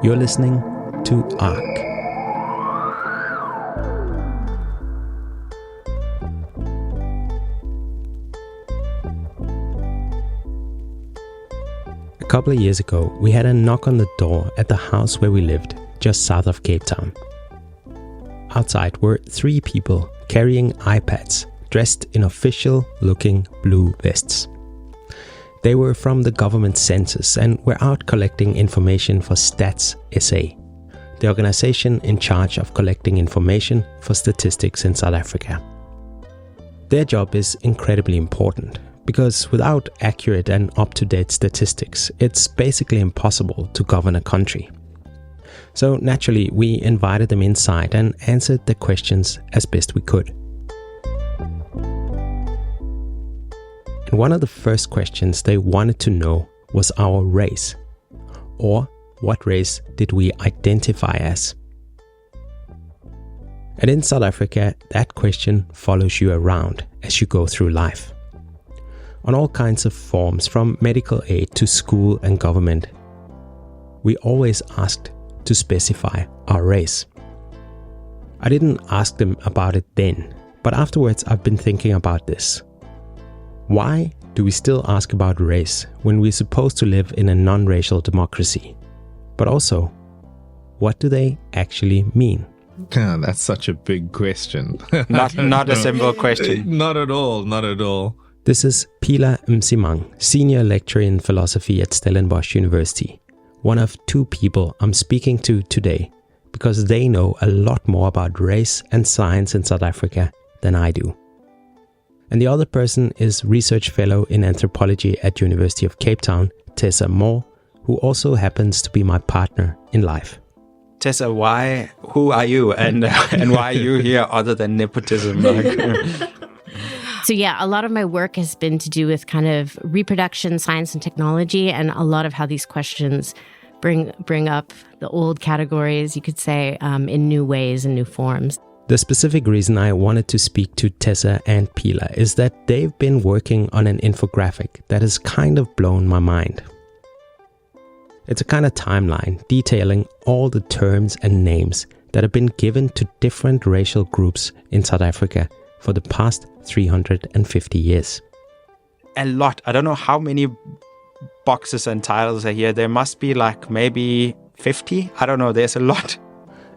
You're listening to ARC. A couple of years ago, we had a knock on the door at the house where we lived, just south of Cape Town. Outside were 3 people carrying iPads, dressed in official-looking blue vests. They were from the government census and were out collecting information for Stats SA, the organization in charge of collecting information for statistics in South Africa. Their job is incredibly important because without accurate and up-to-date statistics, it's basically impossible to govern a country. So naturally, we invited them inside and answered the questions as best we could. And one of the first questions they wanted to know was our race, or what race did we identify as? And in South Africa, that question follows you around as you go through life. On all kinds of forms, from medical aid to school and government, we always asked to specify our race. I didn't ask them about it then, but afterwards I've been thinking about this. Why do we still ask about race when we're supposed to live in a non-racial democracy? But also, what do they actually mean? That's such a big question. Not a simple question. Not at all. This is Phila Msimang, senior lecturer in philosophy at Stellenbosch University, one of 2 people I'm speaking to today because they know a lot more about race and science in South Africa than I do. And the other person is research fellow in anthropology at University of Cape Town, Tessa Moll, who also happens to be my partner in life. Tessa, who are you and why are you here other than nepotism? So yeah, a lot of my work has been to do with kind of reproduction, science and technology, and a lot of how these questions bring up the old categories, you could say, in new ways and new forms. The specific reason I wanted to speak to Tessa and Phila is that they've been working on an infographic that has kind of blown my mind. It's a kind of timeline detailing all the terms and names that have been given to different racial groups in South Africa for the past 350 years. A lot. I don't know how many boxes and titles are here. There must be like maybe 50. I don't know. There's a lot.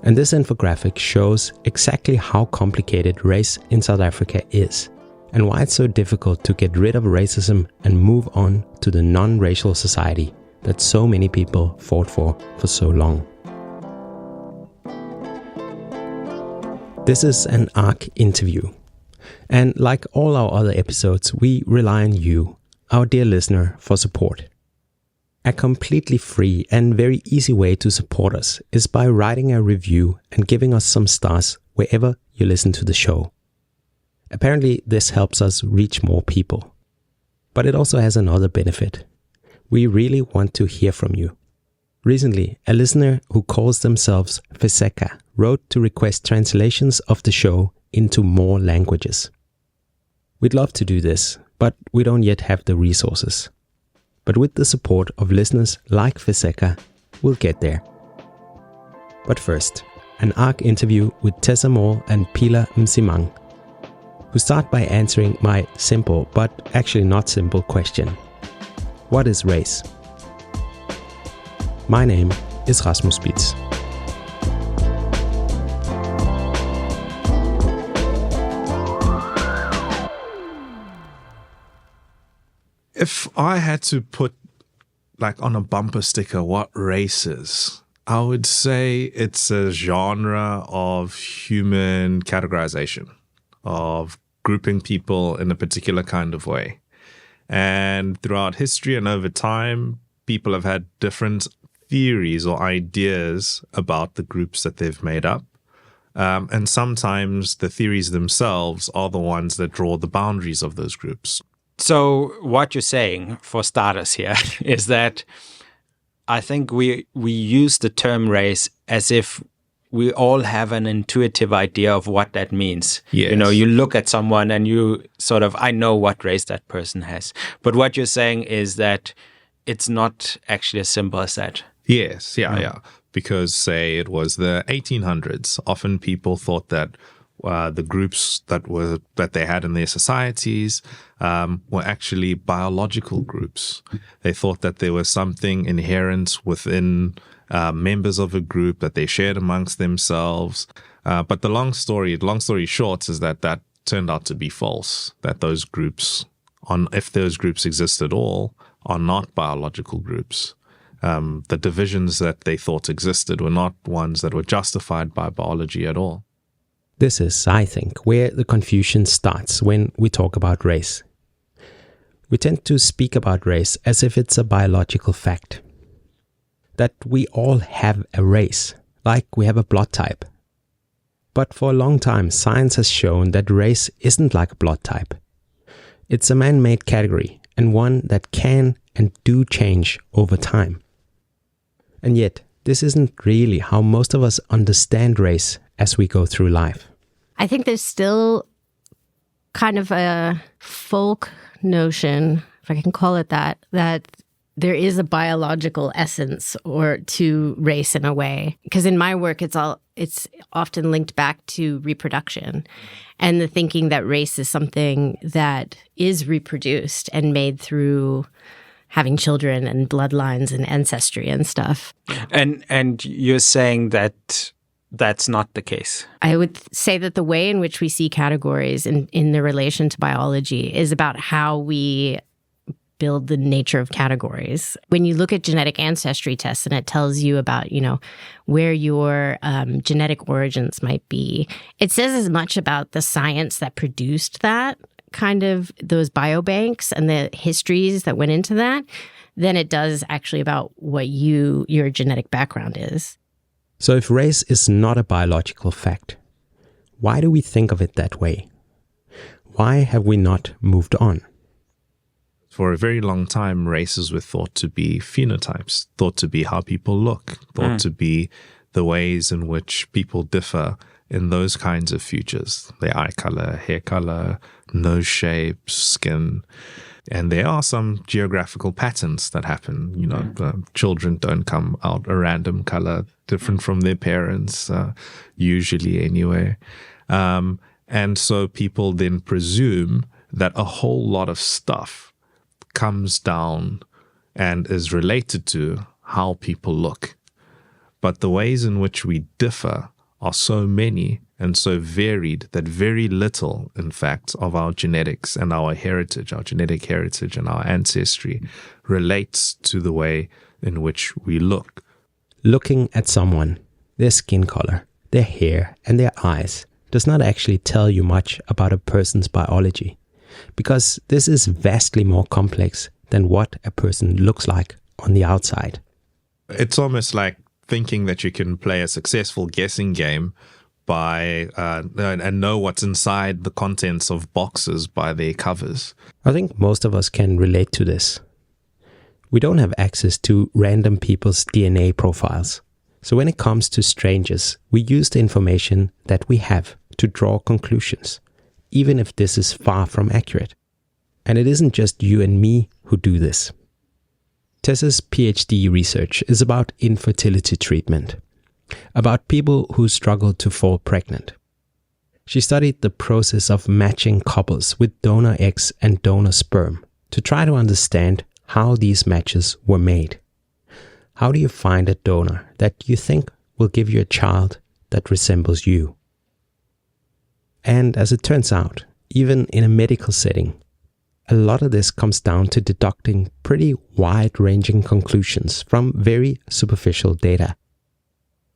And this infographic shows exactly how complicated race in South Africa is and why it's so difficult to get rid of racism and move on to the non-racial society that so many people fought for so long. This is an ARC interview. And like all our other episodes, we rely on you, our dear listener, for support. A completely free and very easy way to support us is by writing a review and giving us some stars wherever you listen to the show. Apparently, this helps us reach more people. But it also has another benefit. We really want to hear from you. Recently, a listener who calls themselves Pheseka wrote to request translations of the show into more languages. We'd love to do this, but we don't yet have the resources. But with the support of listeners like Pheseka, we'll get there. But first, an ARC interview with Tessa Moll and Phila Msimang, who start by answering my simple, but actually not simple question. What is race? My name is Rasmus Spitz. If I had to put like on a bumper sticker what race is, I would say it's a genre of human categorization, of grouping people in a particular kind of way. And throughout history and over time, people have had different theories or ideas about the groups that they've made up. And sometimes the theories themselves are the ones that draw the boundaries of those groups. So what you're saying, for starters here, is that I think we use the term race as if we all have an intuitive idea of what that means. Yes. You know, you look at someone and you sort of, I know what race that person has. But what you're saying is that it's not actually as simple as that. Yes, yeah. because, say, it was the 1800s. Often people thought that the groups that they had in their societies were actually biological groups. They thought that there was something inherent within members of a group that they shared amongst themselves. But the long story short is that turned out to be false. That those groups, if those groups exist at all, are not biological groups. The divisions that they thought existed were not ones that were justified by biology at all. This is, I think, where the confusion starts when we talk about race. We tend to speak about race as if it's a biological fact. That we all have a race, like we have a blood type. But for a long time, science has shown that race isn't like a blood type. It's a man-made category, and one that can and do change over time. And yet, this isn't really how most of us understand race as we go through life. I think there's still kind of a folk notion, if I can call it that there is a biological essence or to race in a way. Because in my work, it's often linked back to reproduction and the thinking that race is something that is reproduced and made through having children and bloodlines and ancestry and stuff. And you're saying that that's not the case? I would say that the way in which we see categories in the relation to biology is about how we build the nature of categories. When you look at genetic ancestry tests and it tells you about, where your genetic origins might be, it says as much about the science that produced that, kind of those biobanks and the histories that went into that, than it does actually about what your genetic background is. So if race is not a biological fact, why do we think of it that way? Why have we not moved on? For a very long time, races were thought to be phenotypes, thought to be how people look, thought to be the ways in which people differ in those kinds of features, their eye color, hair color, nose shape, skin. And there are some geographical patterns that happen. Children don't come out a random color, different from their parents, usually anyway. And so people then presume that a whole lot of stuff comes down and is related to how people look. But the ways in which we differ are so many and so varied that very little, in fact, of our genetics and our heritage, our genetic heritage and our ancestry relates to the way in which we look. Looking at someone, their skin color, their hair, and their eyes does not actually tell you much about a person's biology, because this is vastly more complex than what a person looks like on the outside. It's almost like thinking that you can play a successful guessing game by and know what's inside the contents of boxes by their covers. I think most of us can relate to this. We don't have access to random people's DNA profiles. So when it comes to strangers, we use the information that we have to draw conclusions, even if this is far from accurate. And it isn't just you and me who do this. Tessa's PhD research is about infertility treatment, about people who struggle to fall pregnant. She studied the process of matching couples with donor eggs and donor sperm to try to understand how these matches were made. How do you find a donor that you think will give you a child that resembles you? And as it turns out, even in a medical setting, a lot of this comes down to deducting pretty wide-ranging conclusions from very superficial data.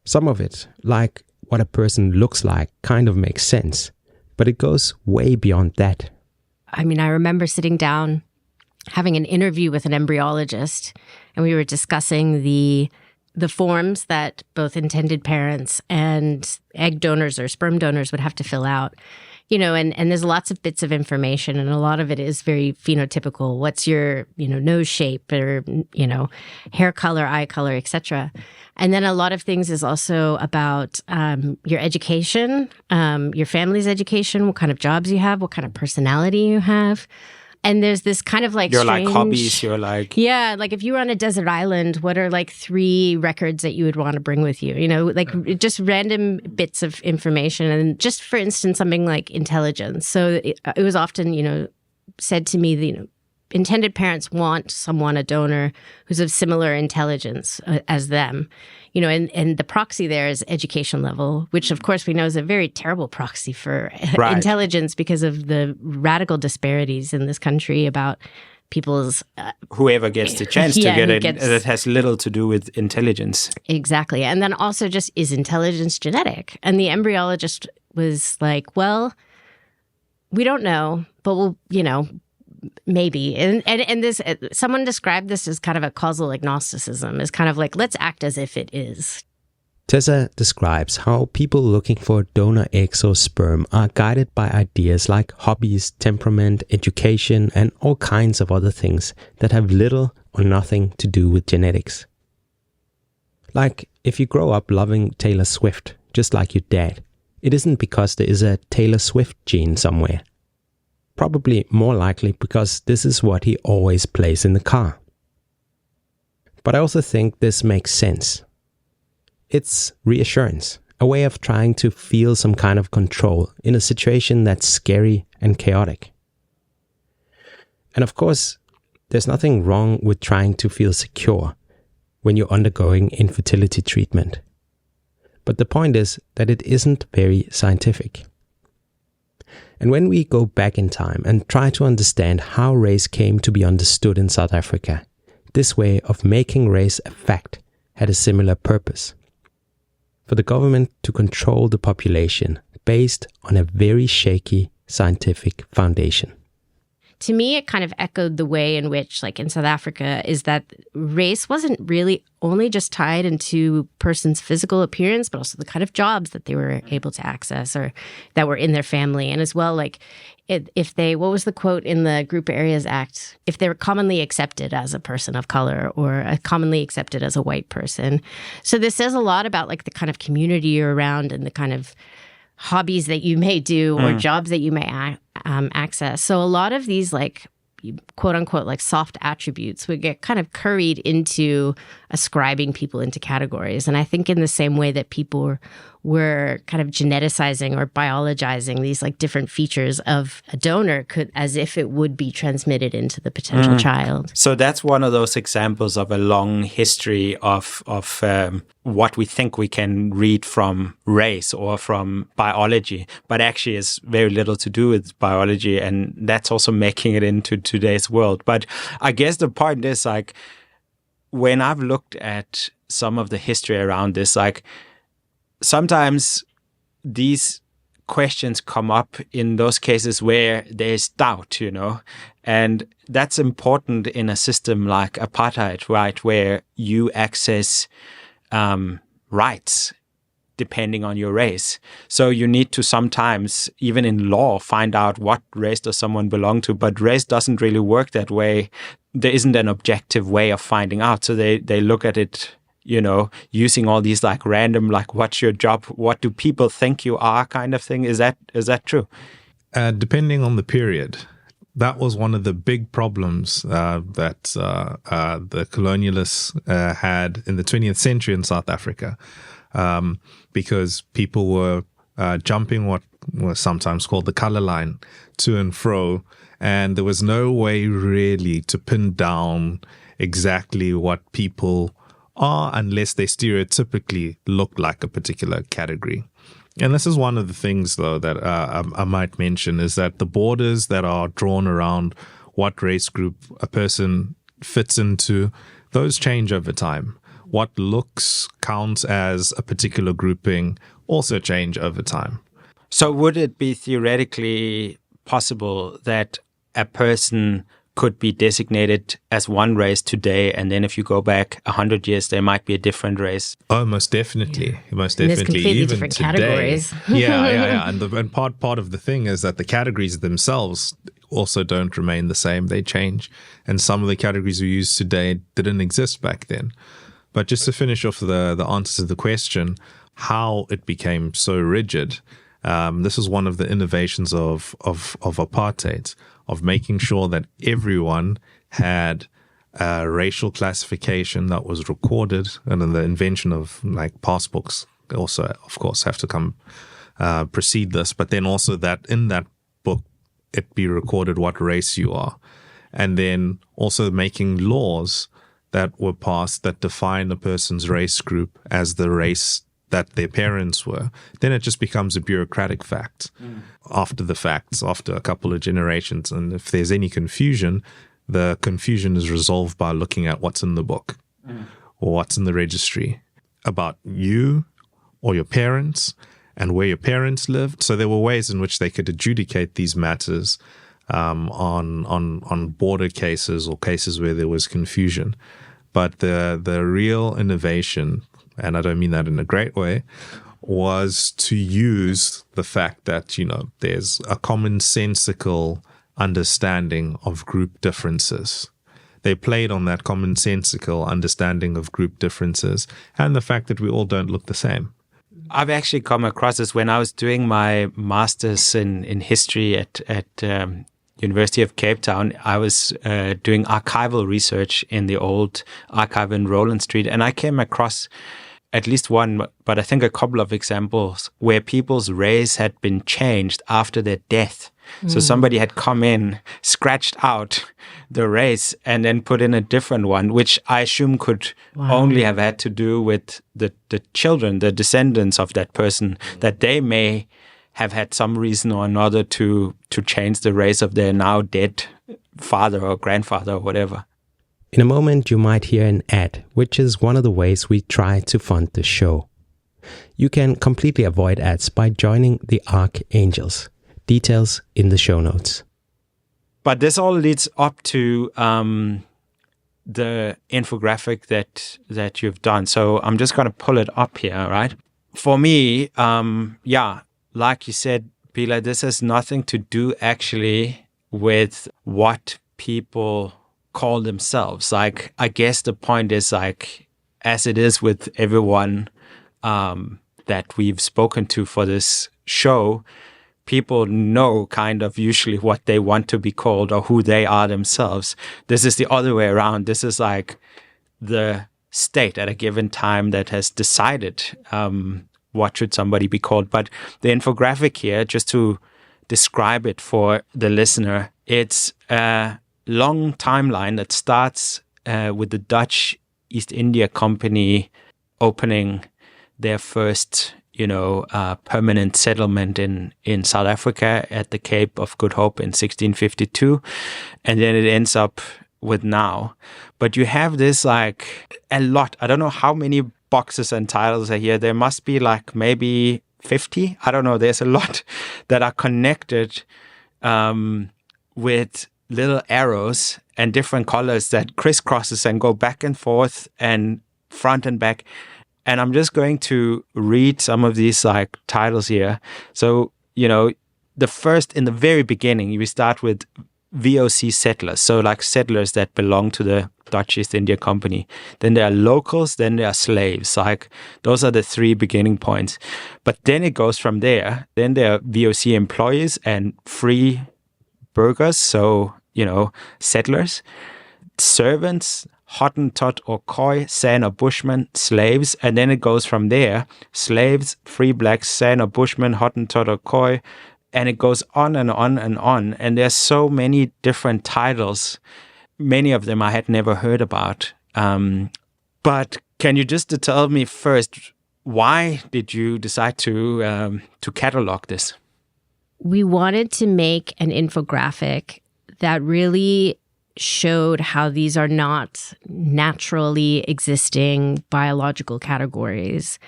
Some of it, like what a person looks like, kind of makes sense, but it goes way beyond that. I mean, I remember sitting down, having an interview with an embryologist, and we were discussing the forms that both intended parents and egg donors or sperm donors would have to fill out. And there's lots of bits of information, and a lot of it is very phenotypical. What's your, nose shape or, hair color, eye color, etc. And then a lot of things is also about your education, your family's education, what kind of jobs you have, what kind of personality you have. And there's this kind of like You're strange, like hobbies, you're like... Yeah, like if you were on a desert island, what are like 3 records that you would want to bring with you? You know, like just random bits of information. And just for instance, something like intelligence. So it was often, you know, said to me that, you know, intended parents want someone, a donor, who's of similar intelligence as them. You know, and the proxy there is education level, which of course we know is a very terrible proxy for intelligence because of the radical disparities in this country about people's... whoever gets the chance to get it, that has little to do with intelligence. Exactly. And then also just, is intelligence genetic? And the embryologist was like, well, we don't know, but we'll, you know, maybe. And this, someone described this as kind of a causal agnosticism, as kind of like, let's act as if it is. Tessa describes how people looking for donor eggs or sperm are guided by ideas like hobbies, temperament, education, and all kinds of other things that have little or nothing to do with genetics. Like, if you grow up loving Taylor Swift, just like your dad, it isn't because there is a Taylor Swift gene somewhere. Probably more likely because this is what he always plays in the car. But I also think this makes sense. It's reassurance, a way of trying to feel some kind of control in a situation that's scary and chaotic. And of course, there's nothing wrong with trying to feel secure when you're undergoing infertility treatment. But the point is that it isn't very scientific. And when we go back in time and try to understand how race came to be understood in South Africa, this way of making race a fact had a similar purpose. For the government to control the population based on a very shaky scientific foundation. To me, it kind of echoed the way in which, like in South Africa, is that race wasn't really only just tied into person's physical appearance, but also the kind of jobs that they were able to access or that were in their family. And as well, like if they, what was the quote in the Group Areas Act? If they were commonly accepted as a person of color or commonly accepted as a white person. So this says a lot about like the kind of community you're around and the kind of hobbies that you may do or jobs that you may access. So a lot of these like quote unquote like soft attributes would get kind of curried into ascribing people into categories. And I think in the same way that people were kind of geneticizing or biologizing these like different features of a donor could, as if it would be transmitted into the potential child. So that's one of those examples of a long history of what we think we can read from race or from biology, but actually is very little to do with biology, and that's also making it into today's world. But I guess the point is, like, when I've looked at some of the history around this, like, sometimes these questions come up in those cases where there's doubt, you know, and that's important in a system like apartheid, right, where you access rights depending on your race. So you need to sometimes, even in law, find out what race does someone belong to, but race doesn't really work that way. There isn't an objective way of finding out. So they look at it, you know, using all these like random, like, what's your job? What do people think you are kind of thing? Is that true? Depending on the period, that was one of the big problems that the colonialists had in the 20th century in South Africa, because people were jumping what was sometimes called the color line to and fro, and there was no way really to pin down exactly what people are unless they stereotypically look like a particular category. And this is one of the things, though, that I might mention, is that the borders that are drawn around what race group a person fits into, those change over time. What looks counts as a particular grouping also change over time. So would it be theoretically possible that a person could be designated as one race today, and then if you go back 100 years, there might be a different race? Oh, most definitely. Yeah. Most and definitely. Completely even different today. Categories. Yeah. And part of the thing is that the categories themselves also don't remain the same. They change. And some of the categories we use today didn't exist back then. But just to finish off the answer to the question, how it became so rigid, This is one of the innovations of apartheid, of making sure that everyone had a racial classification that was recorded, and then the invention of like passbooks also, of course, have to come precede this. But then also that in that book, it be recorded what race you are, and then also making laws that were passed that define a person's race group as the race that their parents were. Then it just becomes a bureaucratic fact after the facts, after a couple of generations. And if there's any confusion, the confusion is resolved by looking at what's in the book or what's in the registry about you or your parents and where your parents lived. So there were ways in which they could adjudicate these matters on border cases or cases where there was confusion. But the real innovation, and I don't mean that in a great way, was to use the fact that, you know, there's a commonsensical understanding of group differences. They played on that commonsensical understanding of group differences and the fact that we all don't look the same. I've actually come across this when I was doing my master's in history at University of Cape Town. I was doing archival research in the old archive in Rowland Street, and I came across at least one, but I think a couple of examples where people's race had been changed after their death. So somebody had come in, scratched out the race, and then put in a different one, which I assume could only have had to do with the children, the descendants of that person, that they may have had some reason or another to change the race of their now dead father or grandfather or whatever. In a moment, you might hear an ad, which is one of the ways we try to fund the show. You can completely avoid ads by joining the Archangels. Details in the show notes. But this all leads up to the infographic that you've done. So I'm just going to pull it up here, right? For me, like you said, Phila, this has nothing to do actually with what people call themselves. Like, I guess the point is, like, as it is with everyone that we've spoken to for this show, people know kind of usually what they want to be called or who they are themselves. This is the other way around. This is like the state at a given time that has decided what should somebody be called. But the infographic here, just to describe it for the listener, it's a long timeline that starts with the Dutch East India Company opening their first permanent settlement in South Africa at the Cape of Good Hope in 1652. And then it ends up with now. But you have this like a lot. I don't know how many boxes and titles are here. There must be like maybe 50. I don't know. There's a lot that are connected with little arrows and different colors that crisscrosses and go back and forth and front and back. And I'm just going to read some of these like titles here. So, the first, in the very beginning, we start with VOC settlers. So like settlers that belong to the Dutch East India Company. Then there are locals, then there are slaves. Like those are the three beginning points. But then it goes from there. Then there are VOC employees and free burghers. So, settlers, servants, Hottentot or Khoi, San or Bushman, slaves, and then it goes from there. Slaves, free blacks, San or Bushman, Hottentot or Khoi, and it goes on and on and on. And there's so many different titles. Many of them I had never heard about. But can you just tell me first, why did you decide to catalog this? We wanted to make an infographic that really showed how these are not naturally existing biological categories.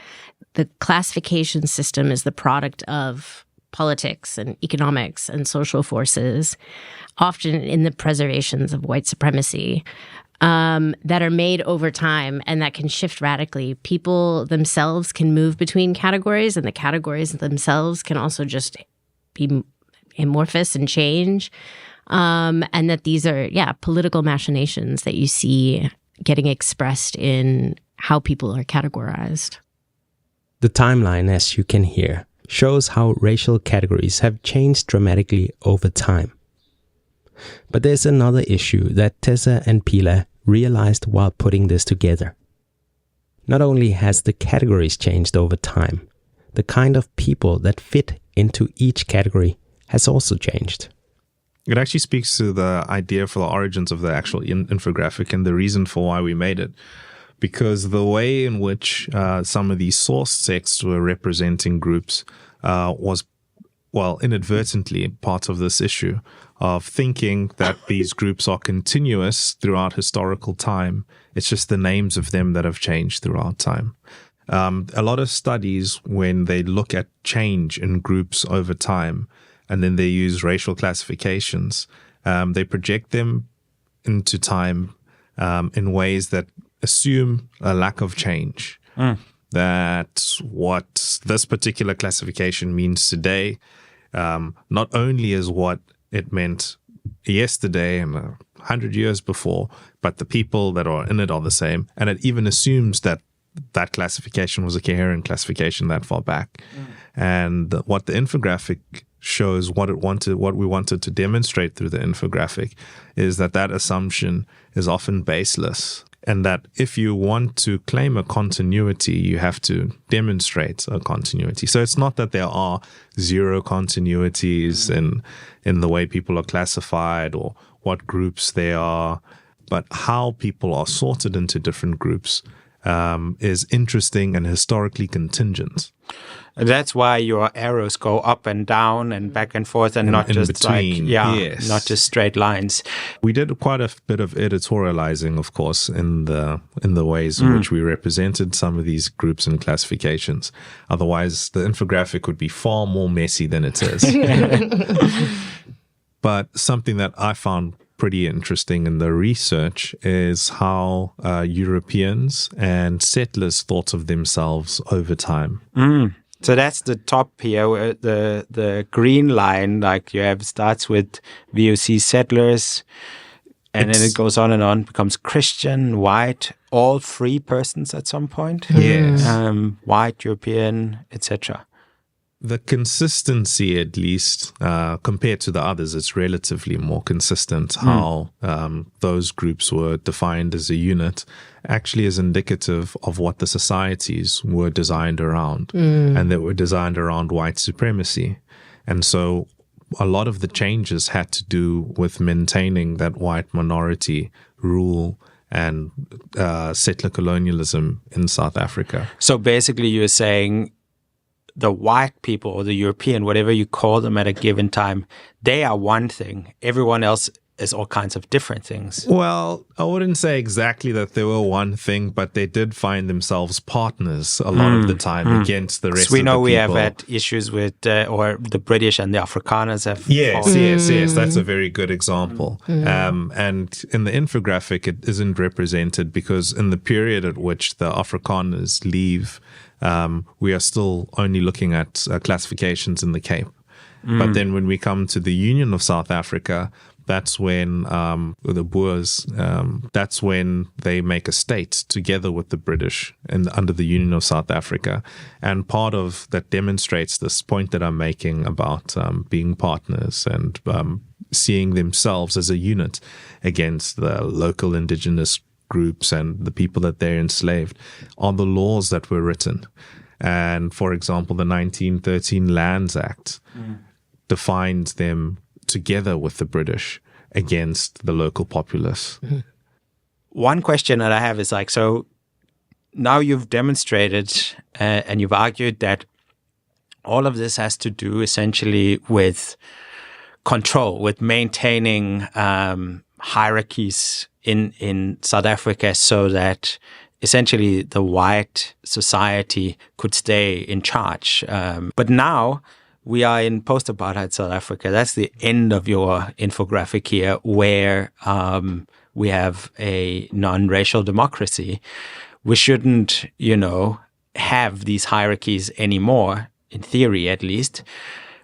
The classification system is the product of politics and economics and social forces, often in the preservations of white supremacy, that are made over time and that can shift radically. People themselves can move between categories, and the categories themselves can also just be amorphous and change. And that these are, political machinations that you see getting expressed in how people are categorized. The timeline, as you can hear, shows how racial categories have changed dramatically over time. But there's another issue that Tessa and Phila realized while putting this together. Not only has the categories changed over time, the kind of people that fit into each category has also changed. It actually speaks to the idea for the origins of the actual infographic and the reason for why we made it. Because the way in which some of these source texts were representing groups was, well, inadvertently part of this issue of thinking that these groups are continuous throughout historical time. It's just the names of them that have changed throughout time. A lot of studies, when they look at change in groups over time, and then they use racial classifications, they project them into time in ways that assume a lack of change. That what this particular classification means today, not only is what it meant yesterday and 100 years before, but the people that are in it are the same. And it even assumes that that classification was a coherent classification that far back. And what the infographic shows, what we wanted to demonstrate through the infographic, is that that assumption is often baseless. And that if you want to claim a continuity, you have to demonstrate a continuity. So it's not that there are zero continuities in the way people are classified or what groups they are, but how people are sorted into different groups is interesting and historically contingent. That's why your arrows go up and down and back and forth, and not just between, yes. Not just straight lines. We did quite a bit of editorializing, of course, in the ways in which we represented some of these groups and classifications. Otherwise, the infographic would be far more messy than it is. But something that I found pretty interesting in the research is how Europeans and settlers thought of themselves over time. So that's the top here, where the green line, like you have, starts with VOC settlers, and then it goes on and on, becomes Christian, white, all free persons at some point. Yes. White, European, etc. The consistency, at least, compared to the others, it's relatively more consistent how those groups were defined as a unit actually is indicative of what the societies were designed around, and that were designed around white supremacy. And so a lot of the changes had to do with maintaining that white minority rule and settler colonialism in South Africa. So basically you're saying the white people or the European, whatever you call them at a given time, they are one thing. Everyone else is all kinds of different things. Well, I wouldn't say exactly that they were one thing, but they did find themselves partners a lot of the time against the rest of the people. We know we have had issues with, or the British and the Afrikaners have. Yes. That's a very good example. And in the infographic, it isn't represented because in the period at which the Afrikaners leave, we are still only looking at classifications in the Cape. But then when we come to the Union of South Africa, that's when the Boers, that's when they make a state together with the British and under the Union of South Africa. And part of that demonstrates this point that I'm making about being partners and seeing themselves as a unit against the local indigenous groups and the people that they're enslaved are the laws that were written. And for example, the 1913 Lands Act defined them together with the British against the local populace. One question that I have is like, so now you've demonstrated and you've argued that all of this has to do essentially with control, with maintaining hierarchies in South Africa so that essentially the white society could stay in charge. But now we are in post-apartheid South Africa. That's the end of your infographic here, where we have a non-racial democracy. We shouldn't, have these hierarchies anymore, in theory at least,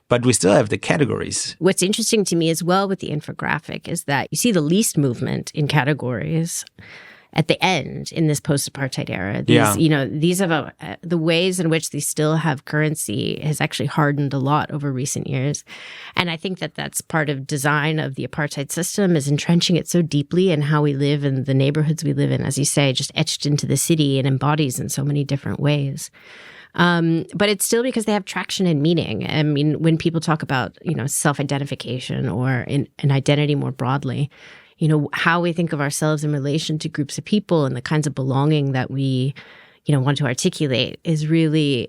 but we still have the categories. What's interesting to me as well with the infographic is that you see the least movement in categories. at the end in this post-apartheid era. These, these have the ways in which they still have currency has actually hardened a lot over recent years. And I think that that's part of design of the apartheid system, is entrenching it so deeply in how we live and the neighborhoods we live in, as you say, just etched into the city and embodies in so many different ways. But it's still because they have traction and meaning. I mean, when people talk about, self-identification or an identity more broadly, how we think of ourselves in relation to groups of people and the kinds of belonging that we, want to articulate is really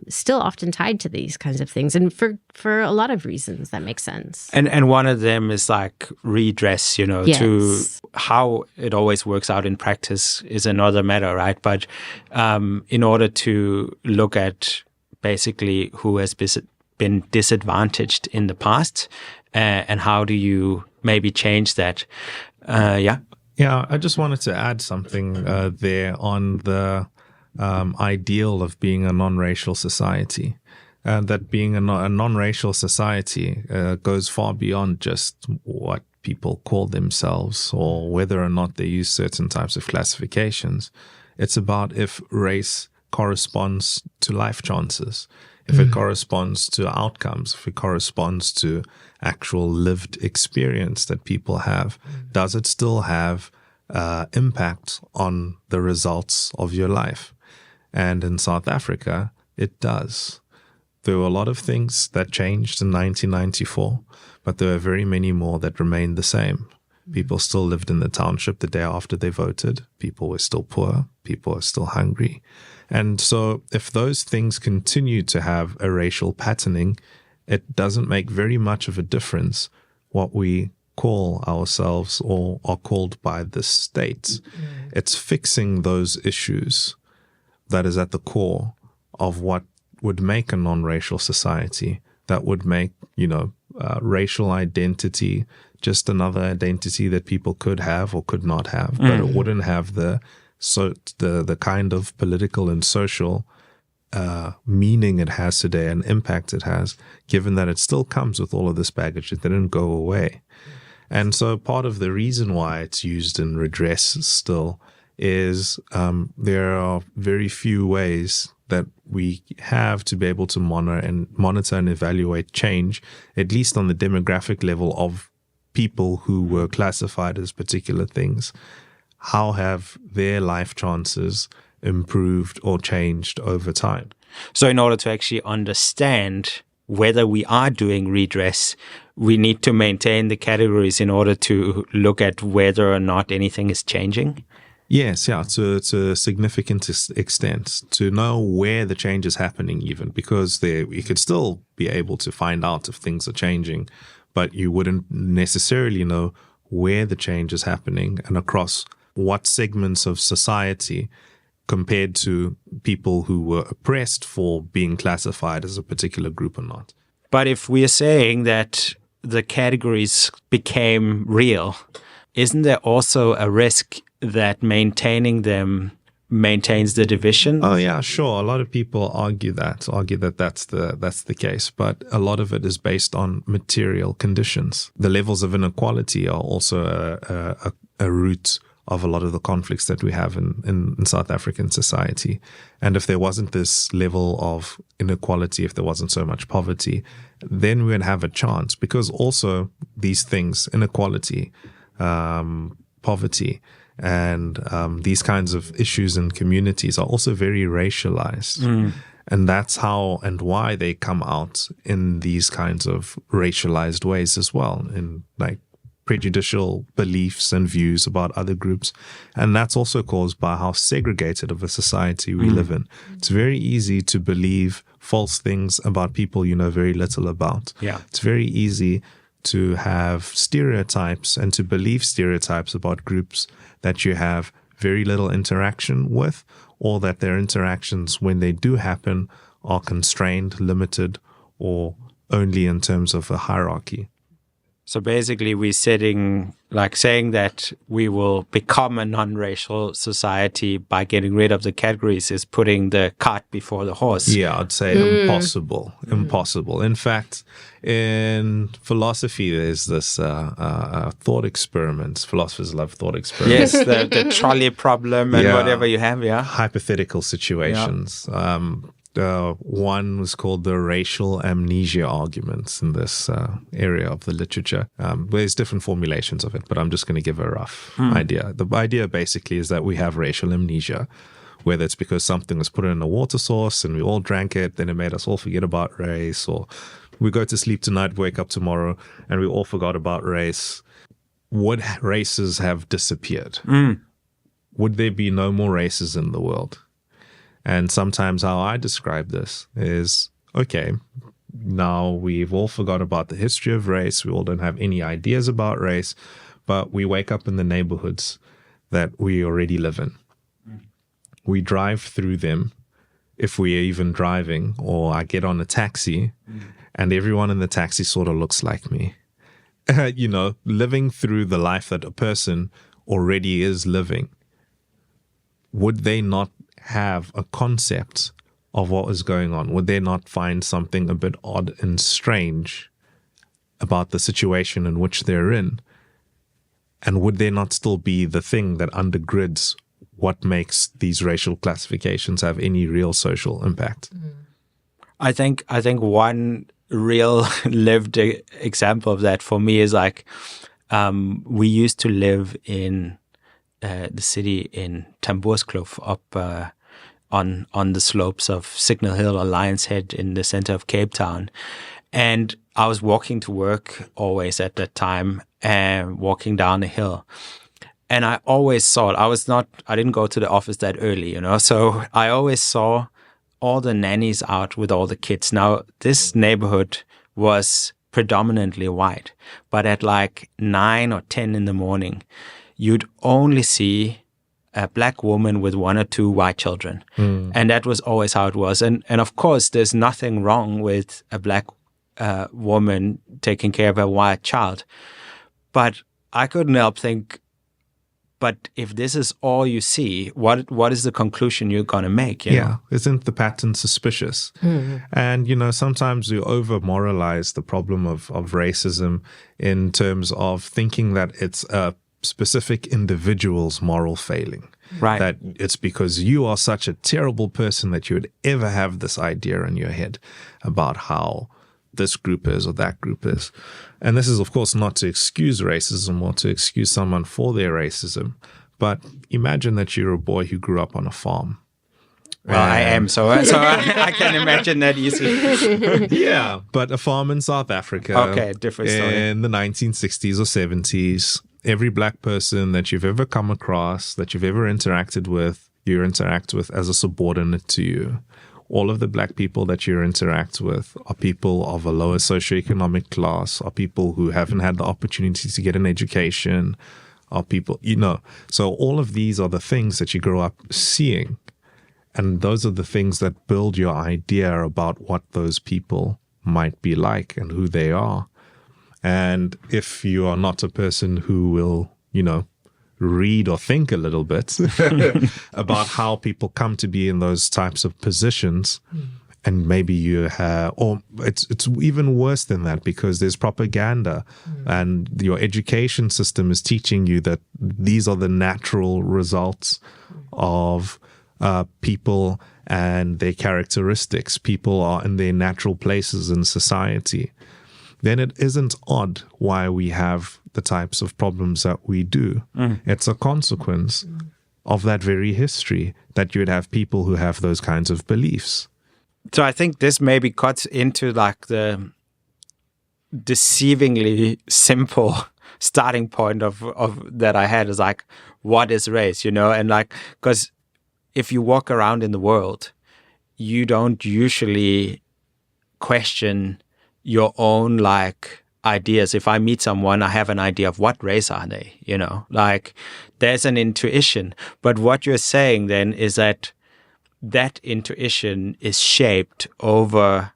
still often tied to these kinds of things. And for a lot of reasons that make sense. And one of them is like redress, Yes. to how it always works out in practice is another matter, right? But in order to look at basically who has been disadvantaged in the past and how do you maybe change that? Yeah, I just wanted to add something there on the ideal of being a non-racial society. That being a non-racial society goes far beyond just what people call themselves or whether or not they use certain types of classifications. It's about if race corresponds to life chances, if it corresponds to outcomes, if it corresponds to actual lived experience that people have. Does it still have impact on the results of your life? And in South Africa, it does. There were a lot of things that changed in 1994, but there were very many more that remained the same. People still lived in the township the day after they voted. People were still poor. People were still hungry. And so if those things continue to have a racial patterning, it doesn't make very much of a difference what we call ourselves or are called by the state. It's fixing those issues that is at the core of what would make a non-racial society, that would make, racial identity just another identity that people could have or could not have, but it wouldn't have the kind of political and social meaning it has today and impact it has, given that it still comes with all of this baggage. It didn't go away. And so part of the reason why it's used in redress still is there are very few ways that we have to be able to monitor and evaluate change, at least on the demographic level of people who were classified as particular things. How have their life chances improved or changed over time? So in order to actually understand whether we are doing redress, we need to maintain the categories in order to look at whether or not anything is changing? Yes, to a significant extent, to know where the change is happening even, because you could still be able to find out if things are changing, but you wouldn't necessarily know where the change is happening and across what segments of society compared to people who were oppressed for being classified as a particular group or not. But if we are saying that the categories became real, isn't there also a risk that maintaining them maintains the division? Oh yeah, sure. A lot of people argue that's the case, but a lot of it is based on material conditions. The levels of inequality are also a root of a lot of the conflicts that we have in South African society. And if there wasn't this level of inequality, if there wasn't so much poverty, then we would have a chance, because also these things, inequality, poverty, and these kinds of issues in communities are also very racialized. And that's how and why they come out in these kinds of racialized ways as well, in like prejudicial beliefs and views about other groups. And that's also caused by how segregated of a society we live in. It's very easy to believe false things about people you know very little about. Yeah. It's very easy to have stereotypes and to believe stereotypes about groups that you have very little interaction with, or that their interactions, when they do happen, are constrained, limited, or only in terms of a hierarchy. So basically, we're saying that we will become a non-racial society by getting rid of the categories is putting the cart before the horse. Yeah, I'd say impossible. Impossible. In fact, in philosophy, there's this thought experiments. Philosophers love thought experiments. Yes, the trolley problem and whatever you have, Hypothetical situations. One was called the racial amnesia arguments in this area of the literature. There's different formulations of it, but I'm just going to give a rough idea. The idea basically is that we have racial amnesia, whether it's because something was put in a water source and we all drank it, then it made us all forget about race, or we go to sleep tonight, wake up tomorrow, and we all forgot about race. Would races have disappeared? Would there be no more races in the world? And sometimes how I describe this is, okay, now we've all forgot about the history of race. We all don't have any ideas about race, but we wake up in the neighborhoods that we already live in. We drive through them, if we are even driving, or I get on a taxi and everyone in the taxi sort of looks like me. Living through the life that a person already is living. Would they not have a concept of what is going on? Would they not find something a bit odd and strange about the situation in which they're in? And would there not still be the thing that undergirds what makes these racial classifications have any real social impact? I think one real lived example of that for me is we used to live in the city in Tamburskloof up on the slopes of Signal Hill or Lion's Head in the center of Cape Town. And I was walking to work always at that time and walking down a hill. And I always saw it. I didn't go to the office that early, so I always saw all the nannies out with all the kids. Now, this neighborhood was predominantly white, but at 9 or 10 in the morning, you'd only see a black woman with 1 or 2 white children. And that was always how it was. And of course, there's nothing wrong with a black woman taking care of a white child. But I couldn't help think, but if this is all you see, what is the conclusion you're going to make? Isn't the pattern suspicious? And, sometimes we over-moralize the problem of racism in terms of thinking that it's a specific individual's moral failing. Right. That it's because you are such a terrible person that you would ever have this idea in your head about how this group is or that group is. And this is, of course, not to excuse racism or to excuse someone for their racism. But imagine that you're a boy who grew up on a farm. Well, I am, so I can imagine that easily. Yeah, but a farm in South Africa. Okay, different story. In the 1960s or 70s, every black person that you've ever come across, that you've ever interacted with, you interact with as a subordinate to you. All of the black people that you interact with are people of a lower socioeconomic class, are people who haven't had the opportunity to get an education, are people, So all of these are the things that you grow up seeing. And those are the things that build your idea about what those people might be like and who they are. And if you are not a person who will, read or think a little bit about how people come to be in those types of positions, and maybe you have, or it's even worse than that because there's propaganda and your education system is teaching you that these are the natural results of people and their characteristics. People are in their natural places in society. Then it isn't odd why we have the types of problems that we do. It's a consequence of that very history that you would have people who have those kinds of beliefs. So I think this maybe cuts into the deceivingly simple starting point of that I had is what is race, and because if you walk around in the world, you don't usually question your own ideas. If I meet someone, I have an idea of what race are they, there's an intuition. But what you're saying then is that intuition is shaped over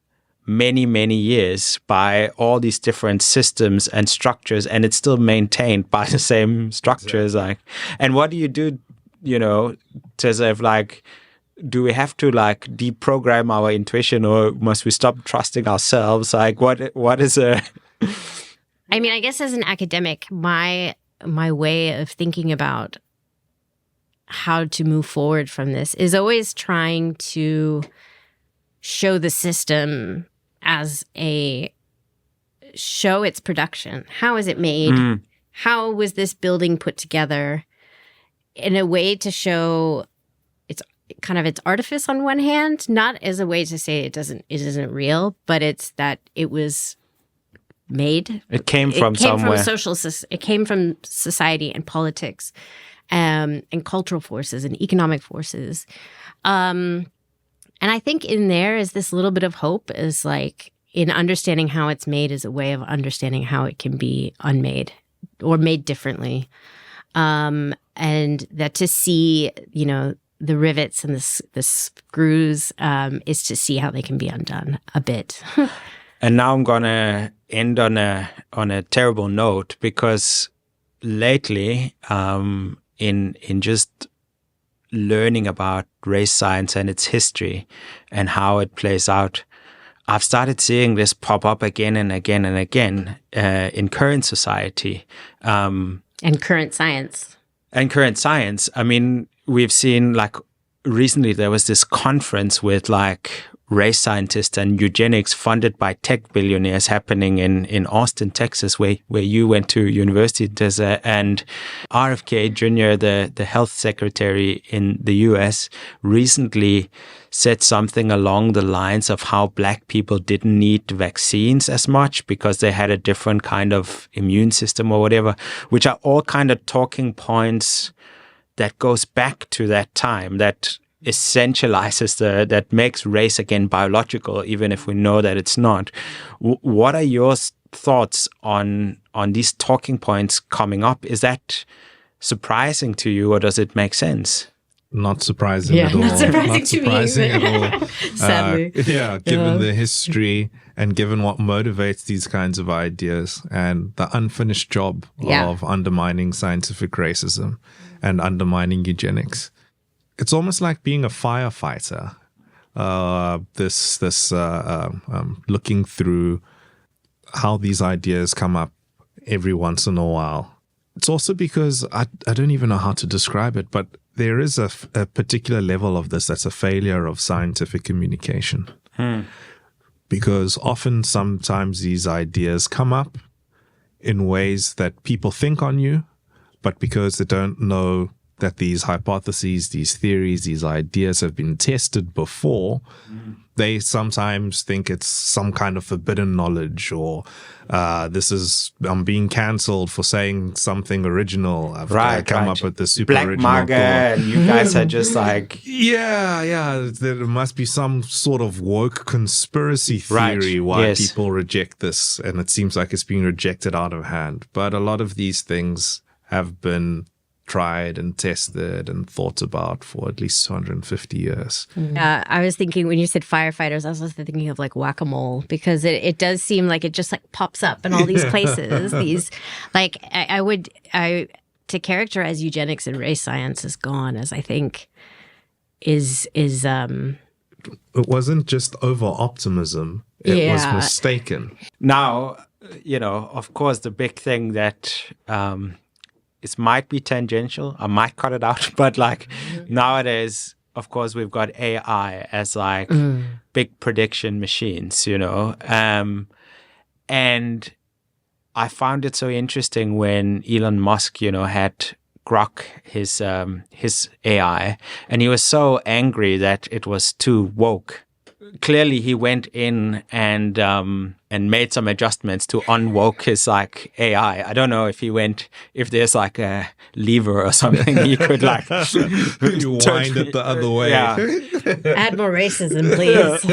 many, many years by all these different systems and structures, and it's still maintained by the same structures. Like, and what do you do, Tessa, if like, do we have to like deprogram our intuition, or must we stop trusting ourselves? Like, what is a... I mean, I guess as an academic, my way of thinking about how to move forward from this is always trying to show the system show its production. How is it made? How was this building put together? In a way to show it's kind of its artifice on one hand, not as a way to say it isn't real, but it's that it was made. It came from somewhere. It came from society and politics, and cultural forces and economic forces. And I think in there is this little bit of hope, is like in understanding how it's made is a way of understanding how it can be unmade or made differently. And that to see, the rivets and the screws is to see how they can be undone a bit. And now I'm gonna end on a terrible note, because lately, in just learning about race science and its history and how it plays out, I've started seeing this pop up again and again and again in current society. And current science. I mean, we've seen, like, recently there was this conference with like race scientists and eugenics funded by tech billionaires happening in Austin, Texas, where you went to university, Tessa. And RFK Jr., the health secretary in the US, recently said something along the lines of how Black people didn't need vaccines as much because they had a different kind of immune system or whatever, which are all kind of talking points that goes back to that time, that essentializes that makes race again biological, even if we know that it's not. What are your thoughts on these talking points coming up? Is that surprising to you, or does it make sense? Not surprising at all. Not surprising at all. Sadly. Given the history and given what motivates these kinds of ideas and the unfinished job of undermining scientific racism and undermining eugenics. It's almost like being a firefighter. Looking through how these ideas come up every once in a while. It's also because I don't even know how to describe it, but there is a particular level of this that's a failure of scientific communication. Because sometimes these ideas come up in ways that people think on you, but because they don't know that these hypotheses, these theories, these ideas have been tested before, they sometimes think it's some kind of forbidden knowledge, or I'm being cancelled for saying something original. I've come up with this super Black original MAGA, and you guys are just like... There must be some sort of woke conspiracy theory why people reject this, and it seems like it's being rejected out of hand. But a lot of these things have been tried and tested and thought about for at least 250 years. Yeah, I was thinking when you said firefighters, I was also thinking of like whack-a-mole, because it does seem like it just like pops up in all these places. These like to characterize eugenics and race science as gone, as I think is it wasn't just over optimism, it was mistaken. Now, of course, the big thing that it might be tangential, I might cut it out, but like nowadays, of course, we've got AI as like big prediction machines, and I found it so interesting when Elon Musk, had Grok, his AI, and he was so angry that it was too woke. Clearly, he went in and made some adjustments to unwoke his like AI. I don't know if there's like a lever or something he could like you wind it the other way. Yeah. Add more racism, please.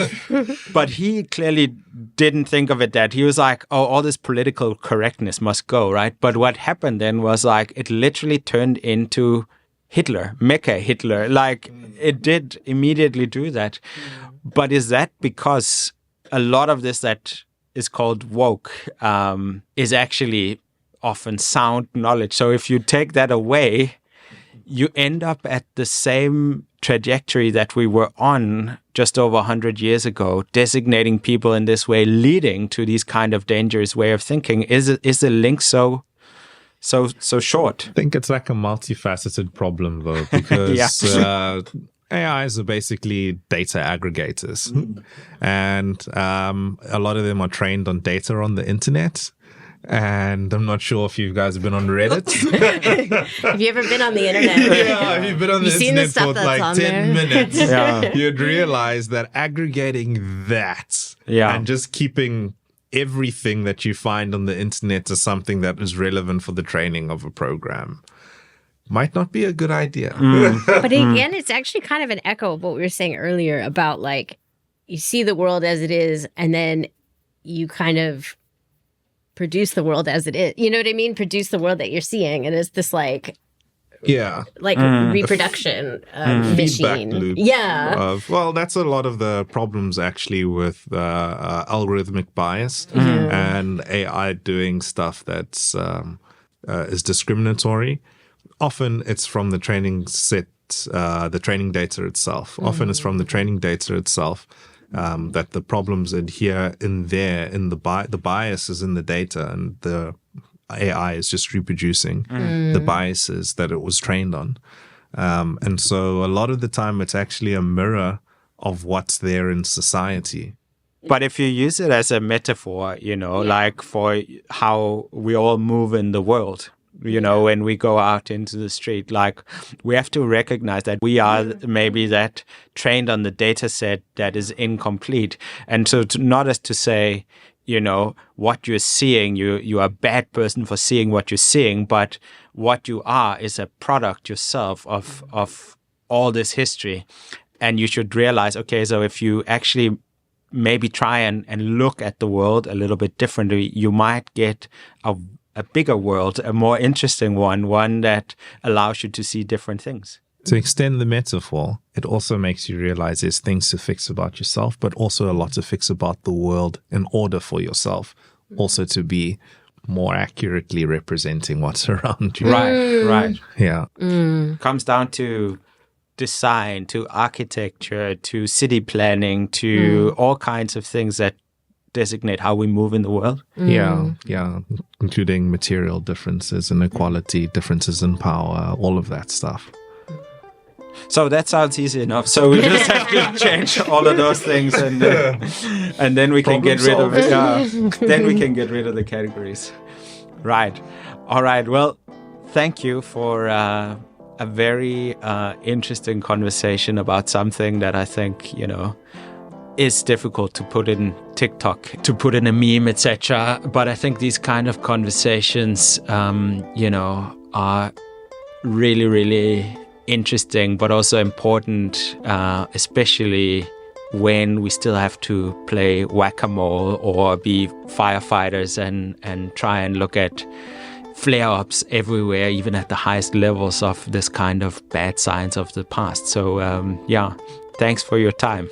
But he clearly didn't think of it that. He was like, oh, all this political correctness must go, right? But what happened then was like it literally turned into Hitler, Mecha Hitler. Like it did immediately do that. But is that because a lot of this that is called woke is actually often sound knowledge. So if you take that away, you end up at the same trajectory that we were on just over 100 years ago, designating people in this way, leading to these kind of dangerous way of thinking. Is the link so short? I think it's like a multifaceted problem, though, because AIs are basically data aggregators. And a lot of them are trained on data on the internet. And I'm not sure if you guys have been on Reddit. Have you ever been on the internet? Yeah, if you've been on the internet for like 10 minutes, you'd realize that aggregating that and just keeping everything that you find on the internet as something that is relevant for the training of a program might not be a good idea. But again, it's actually kind of an echo of what we were saying earlier about like you see the world as it is and then you kind of produce the world as it is. You know what I mean? Produce the world that you're seeing. And it's this like reproduction machine. Feedback loop. Well, that's a lot of the problems actually with algorithmic bias and AI doing stuff that's is discriminatory. Often it's from the training set, the training data itself. Often it's from the training data itself. That the problems adhere in there, in the bias is in the data, and the AI is just reproducing the biases that it was trained on. And so a lot of the time it's actually a mirror of what's there in society. But if you use it as a metaphor, like for how we all move in the world, when we go out into the street, like we have to recognize that we are maybe that trained on the data set that is incomplete. And so not as to say, what you're seeing, you are a bad person for seeing what you're seeing, but what you are is a product yourself of all this history. And you should realize, okay, so if you actually maybe try and look at the world a little bit differently, you might get a bigger world, a more interesting one that allows you to see different things. To extend the metaphor, it also makes you realize there's things to fix about yourself, but also a lot to fix about the world in order for yourself also to be more accurately representing what's around you. Right. Yeah. Comes down to design, to architecture, to city planning, to all kinds of things that designate how we move in the world. Yeah, including material differences, inequality, differences in power, all of that stuff. So that sounds easy enough. So we just have to change all of those things, and then we can get rid of it. Then we can get rid of the categories. Right. All right. Well, thank you for a very interesting conversation about something that I think is difficult to put in TikTok, to put in a meme, etc. But I think these kind of conversations, are really, really interesting, but also important, especially when we still have to play whack-a-mole or be firefighters and try and look at flare-ups everywhere, even at the highest levels of this kind of bad science of the past. So, thanks for your time.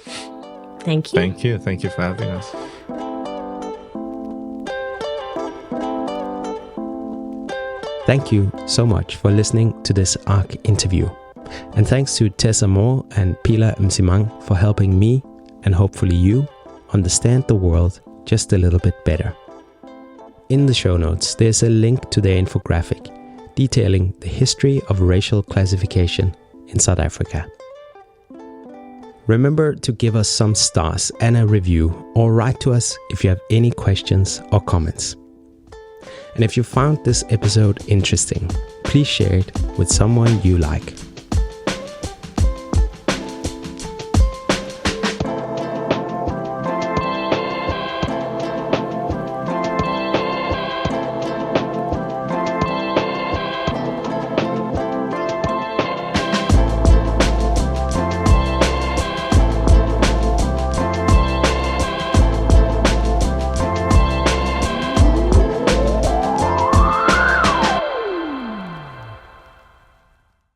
Thank you. Thank you for having us. Thank you so much for listening to this ARC interview. And thanks to Tessa Moll and Phila Msimang for helping me, and hopefully you, understand the world just a little bit better. In the show notes, there's a link to their infographic detailing the history of racial classification in South Africa. Remember to give us some stars and a review, or write to us if you have any questions or comments. And if you found this episode interesting, please share it with someone you like.